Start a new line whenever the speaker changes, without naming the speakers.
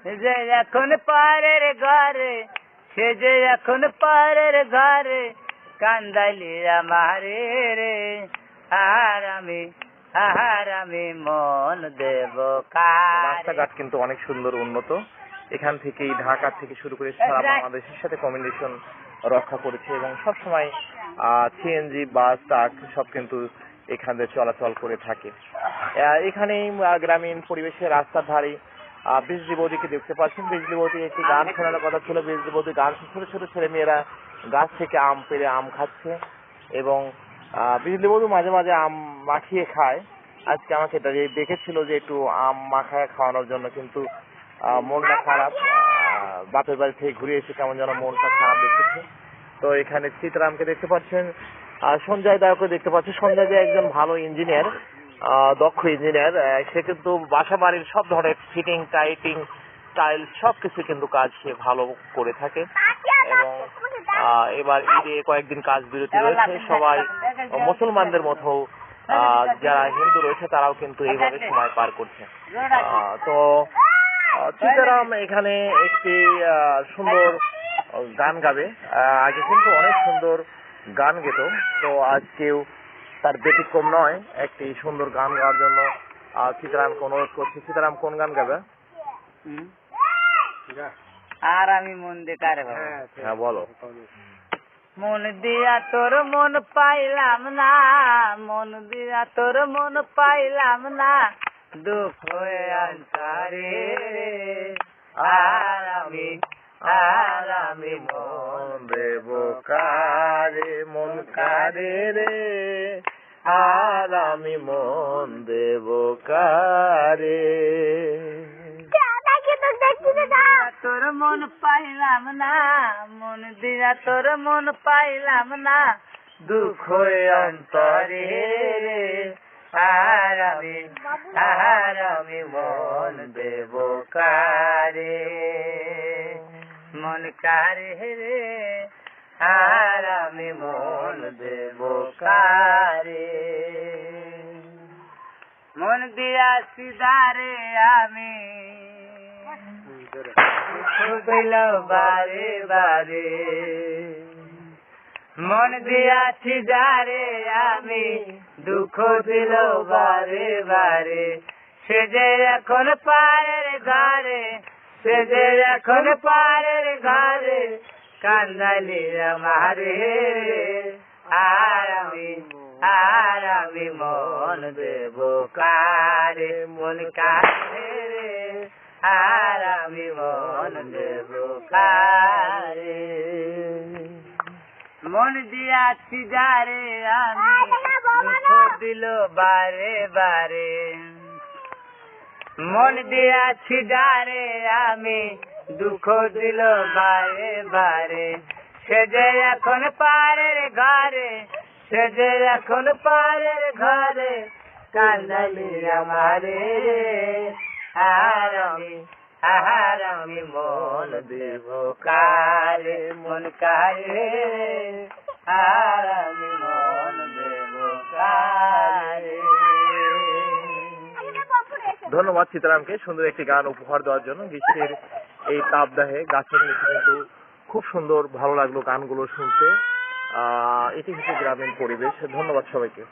যে এখন পরের ঘরে, সে যে এখন পরের ঘরে, কান্দাইলি আমারে রে। আর আমি মন দেব কারে।
রাস্তাঘাট কিন্তু অনেক সুন্দর উন্নত। এখান থেকেই ঢাকা থেকে শুরু করে সারা বাংলাদেশের সাথে কমিউনিকেশন রক্ষা করেছে এবং সবসময় সিএনজি বাস ট্রাক সব কিন্তু এখান থেকে চলাচল করে থাকে। এখানেই গ্রামীণ পরিবেশে রাস্তার ধারে বিজলি বৌদিকে দেখতে পাচ্ছেন। বিজলি বৌদি একটি গান শোনানোর কথা ছিল। বিজলি বৌদি গান, ছোট ছোট ছেলে মেয়েরা গাছ থেকে আম পেড়ে আম খাচ্ছে এবং বিজলি বৌদি মাঝে মাঝে আম মাখিয়ে খায়। আজকে আমাকে দেখেছিল যে একটু আম মাখায় খাওয়ানোর জন্য, কিন্তু মনটা খারাপ। বাপের বাড়ি থেকে ঘুরে এসে কেমন যেন মনটা খারাপ দেখেছে। তো এখানে সীতারামকে দেখতে পাচ্ছেন, সঞ্জয় দাকে দেখতে পাচ্ছেন। সঞ্জয় দা একজন ভালো ইঞ্জিনিয়ার, দক্ষ ইঞ্জিনিয়ার। সে কিন্তু বাসা বাড়ির সব ধরনের ফিটিং, টাইটিং, টাইল সবকিছু কিন্তু কাজ সে ভালো করে থাকে। এবং এবার ঈদে কয়েকদিন কাজ বিরতি রয়েছে। সবাই মুসলমানদের মতো যারা হিন্দু রয়েছে তারাও কিন্তু এইভাবে সময় পার করছে। তো সীতারাম এখানে একটি সুন্দর গান গাবে। আগে কিন্তু অনেক সুন্দর গান গেত, তো আজকেও তার ব্যতিক্রম নয়। একটি সুন্দর গান গাওয়ার জন্য সীতারামকে অনুরোধ করছি। সীতারাম কোন গান গাবে?
আর আমি মন দিয়ে কারে।
হ্যাঁ বলো।
মন দিয়া তোর মন পাইলাম না, মন দিয়া তোর মন পাইলাম না, দুঃখ হয়ে অন্তরে। আর আমি
মন দেব কারে, মন কারে রে। আর আমি মন দেব কারে।
তোর মন পাইলাম না, মন দিয়া তোর মন পাইলাম না, দুঃখ অন্তরে রে। আর আমি মন দেব কারে, মন কারে রে। আর আমি মন দেব কারে। মন দিয়া সিদারে আমি বারে বারে, মন দিয়াছি যারে আমি দুঃখ দিল বারে বারে। সে যে এখন পারের ঘরে, সে যে এখন পারের ঘরে, কান্দালি আমারে। আর আমি মন দেব কারে, মন কারে রে। আর আমি মন দেব কারে, মন দিয়াছি যারে আমি দুঃখ দিল বারে বারে। মন দিয়াছি যারে আমি দুঃখ দিল বারে বারে। সে যে এখন পারের ঘরে, সে যে এখন পারের ঘরে, কান্দালি আমারে। আর আমি মন দেব কারে, মন কারে। আর আমি মন দেব কারে।
ধন্যবাদ সীতারামকে সুন্দর একটি গান উপহার দেওয়ার জন্য। গ্রীষ্মের এই তাপদাহে গাছের নিচে কিন্তু খুব সুন্দর, ভালো লাগলো গানগুলো শুনতে। এটি হচ্ছে গ্রামীণ পরিবেশ। ধন্যবাদ সবাইকে।